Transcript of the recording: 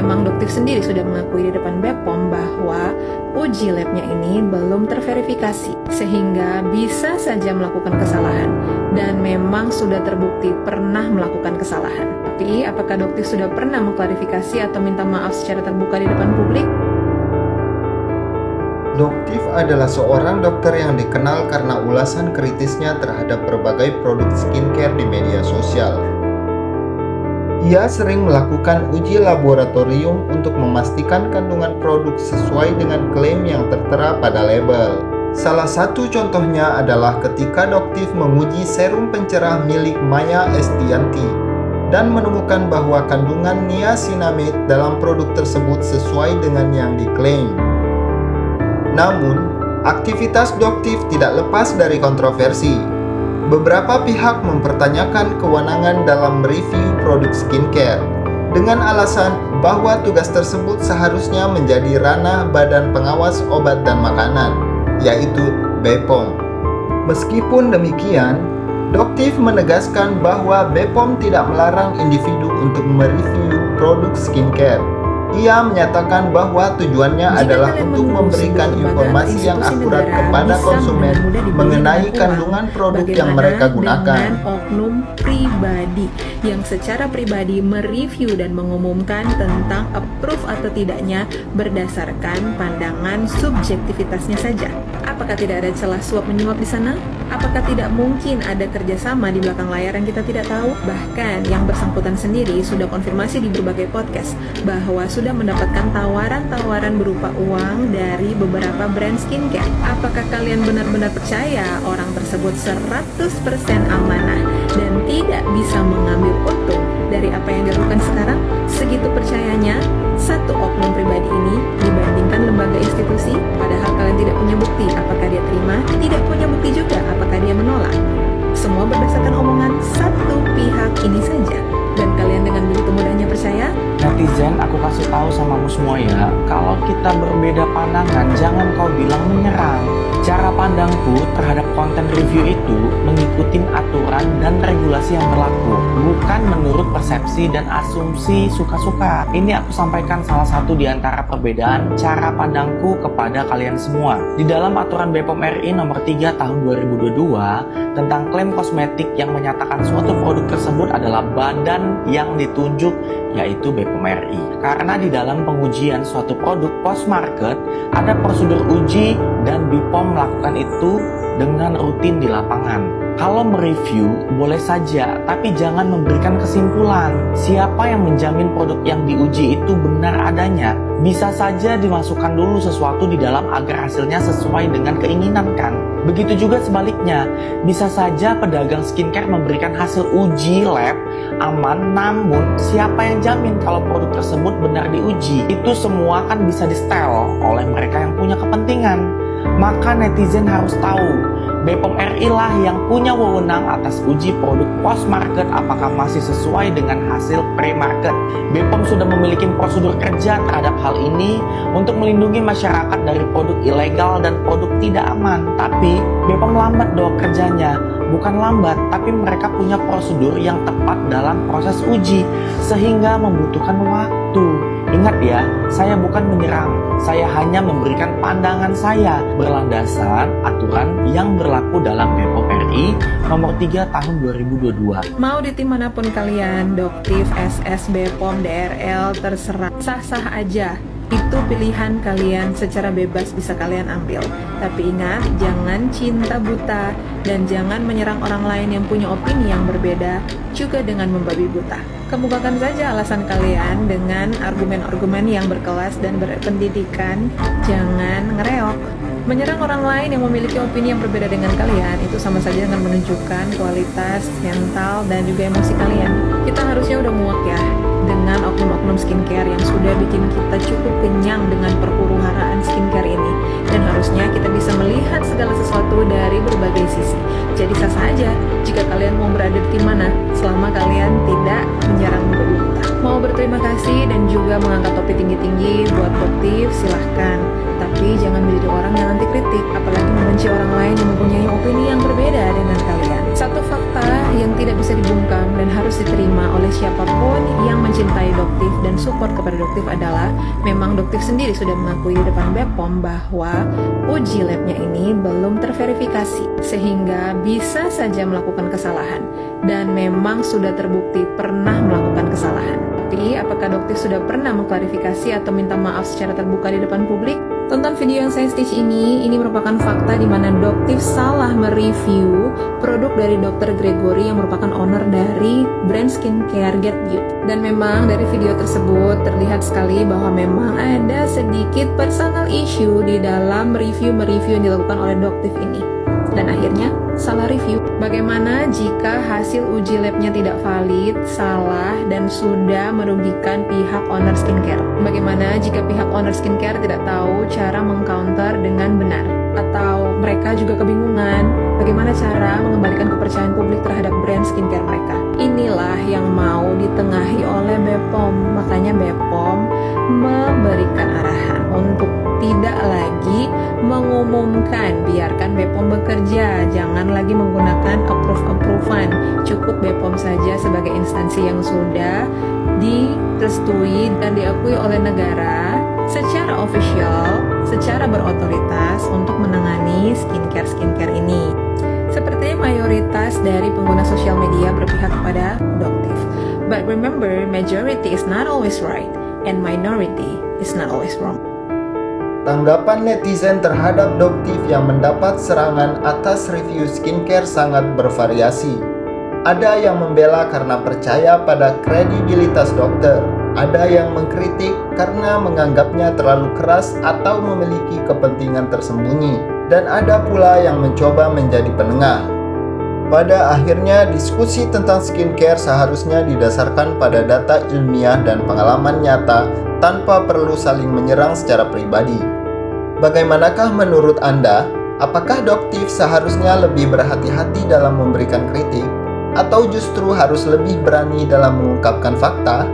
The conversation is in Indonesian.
memang Doktif sendiri sudah mengakui di depan BPOM bahwa uji labnya ini belum terverifikasi, sehingga bisa saja melakukan kesalahan, dan memang sudah terbukti pernah melakukan kesalahan. Tapi, apakah Doktif sudah pernah mengklarifikasi atau minta maaf secara terbuka di depan publik? Doktif adalah seorang dokter yang dikenal karena ulasan kritisnya terhadap berbagai produk skincare di media sosial. Ia sering melakukan uji laboratorium untuk memastikan kandungan produk sesuai dengan klaim yang tertera pada label. Salah satu contohnya adalah ketika Doktif menguji serum pencerah milik Maya Estianty dan menemukan bahwa kandungan niacinamide dalam produk tersebut sesuai dengan yang diklaim. Namun, aktivitas Doktif tidak lepas dari kontroversi. Beberapa pihak mempertanyakan kewenangan dalam mereview produk skincare dengan alasan bahwa tugas tersebut seharusnya menjadi ranah Badan Pengawas Obat dan Makanan, yaitu BPOM. Meskipun demikian, Doktif menegaskan bahwa BPOM tidak melarang individu untuk mereview produk skincare. Ia menyatakan bahwa tujuannya adalah untuk memberikan informasi yang akurat kepada konsumen mengenai kandungan produk yang mereka gunakan. Dengan oknum pribadi yang secara pribadi mereview dan mengumumkan tentang approve atau tidaknya berdasarkan pandangan subjektivitasnya saja. Apakah tidak ada celah suap menyuap di sana? Apakah tidak mungkin ada kerjasama di belakang layar yang kita tidak tahu? Bahkan yang bersangkutan sendiri sudah konfirmasi di berbagai podcast bahwa sudah mendapatkan tawaran-tawaran berupa uang dari beberapa brand skincare. Apakah kalian benar-benar percaya orang tersebut 100% amanah dan tidak bisa mengambil untung dari apa yang dilakukan sekarang? Segitu percayanya satu oknum pribadi ini dibandingkan lembaga institusi, padahal kalian tidak punya bukti apakah dia terima, tidak punya bukti juga apakah dia menolak. Semua berdasarkan omongan satu pihak ini saja, dan kalian dengan begitu mudahnya percaya? Netizen, aku kasih tahu samamu semua ya, kalau kita berbeda pandangan, jangan kau bilang menyerang. Cara pandangku terhadap konten review itu mengikuti aturan dan regulasi yang berlaku, bukan menurut persepsi dan asumsi suka-suka. Ini aku sampaikan salah satu di antara perbedaan cara pandangku kepada kalian semua. Di dalam aturan BPOM RI nomor 3 tahun 2022 tentang klaim kosmetik yang menyatakan suatu produk tersebut adalah badan yang ditunjuk, yaitu BPOM RI. Karena di dalam pengujian suatu produk post-market ada prosedur uji dan BPOM melakukan itu dengan rutin di lapangan. Kalau mereview boleh saja, tapi jangan memberikan kesimpulan. Siapa yang menjamin produk yang diuji itu benar adanya? Bisa saja dimasukkan dulu sesuatu di dalam agar hasilnya sesuai dengan keinginan kan? Begitu juga sebaliknya, bisa saja pedagang skincare memberikan hasil uji lab aman, namun siapa yang jamin kalau produk tersebut benar diuji? Itu semua kan bisa di-setel oleh mereka yang punya kepentingan. Maka netizen harus tahu, BPOM RI lah yang punya wewenang atas uji produk post-market apakah masih sesuai dengan hasil pre-market. BPOM sudah memiliki prosedur kerja terhadap hal ini untuk melindungi masyarakat dari produk ilegal dan produk tidak aman. Tapi BPOM lambat dong kerjanya. Bukan lambat, tapi mereka punya prosedur yang tepat dalam proses uji, sehingga membutuhkan waktu. Ingat ya, saya bukan menyerang, saya hanya memberikan pandangan saya berlandaskan aturan yang berlaku dalam BPOM RI nomor 3 tahun 2022. Mau di tim manapun kalian, Doktif, SS, BPOM, DRL, terserah, sah-sah aja. Itu pilihan kalian, secara bebas bisa kalian ambil. Tapi ingat, jangan cinta buta dan jangan menyerang orang lain yang punya opini yang berbeda juga dengan membabi buta. Kemukakan saja alasan kalian dengan argumen-argumen yang berkelas dan berpendidikan. Jangan ngereok. Menyerang orang lain yang memiliki opini yang berbeda dengan kalian itu sama saja dengan menunjukkan kualitas mental dan juga emosi kalian. Kita harusnya udah muak ya dengan oknum-oknum skincare yang sudah bikin kita cukup kenyang dengan perhuru-haraan skincare ini, dan harusnya kita bisa melihat segala sesuatu dari berbagai sisi. Jadi sah saja jika kalian mau berada di tim mana, selama kalian tidak menyerang membabi buta. Mau berterima kasih dan juga mengangkat topi tinggi-tinggi buat Doktif, silahkan. Tapi jangan menjadi orang yang anti kritik, apalagi membenci orang lain yang mempunyai opini yang berbeda dengan kalian. Satu fakta yang tidak bisa dibungkam dan harus diterima oleh siapapun yang mencintai Doktif dan support kepada Doktif adalah memang Doktif sendiri sudah mengakui di depan BPOM bahwa uji labnya ini belum terverifikasi sehingga bisa saja melakukan kesalahan dan memang sudah terbukti pernah melakukan kesalahan. Tapi apakah Doktif sudah pernah mengklarifikasi atau minta maaf secara terbuka di depan publik? Tonton video yang saya stitch ini merupakan fakta di mana Doktif salah mereview produk dari Dr. Gregory yang merupakan owner dari brand skincare Get Beauty. Dan memang dari video tersebut terlihat sekali bahwa memang ada sedikit personal issue di dalam review yang dilakukan oleh Doktif ini. Dan akhirnya salah review. Bagaimana jika hasil uji labnya tidak valid, salah, dan sudah merugikan pihak owner skincare? Bagaimana jika pihak owner skincare tidak tahu cara mengcounter dengan benar? Atau mereka juga kebingungan bagaimana cara mengembalikan kepercayaan publik terhadap brand skincare mereka? Inilah yang mau ditengahi oleh BPOM. Makanya BPOM memberikan arahan untuk tidak lagi mengumumkan, biarkan BPOM bekerja, jangan lagi menggunakan approve-approvean, cukup BPOM saja sebagai instansi yang sudah direstui dan diakui oleh negara secara official, secara berotoritas untuk menangani skincare ini. Sepertinya mayoritas dari pengguna sosial media berpihak kepada Doktif. But remember, majority is not always right and minority is not always wrong. Tanggapan netizen terhadap Doktif yang mendapat serangan atas review skincare sangat bervariasi. Ada yang membela karena percaya pada kredibilitas dokter, ada yang mengkritik karena menganggapnya terlalu keras atau memiliki kepentingan tersembunyi, dan ada pula yang mencoba menjadi penengah. Pada akhirnya, diskusi tentang skincare seharusnya didasarkan pada data ilmiah dan pengalaman nyata tanpa perlu saling menyerang secara pribadi. Bagaimanakah menurut Anda? Apakah Doktif seharusnya lebih berhati-hati dalam memberikan kritik, atau justru harus lebih berani dalam mengungkapkan fakta?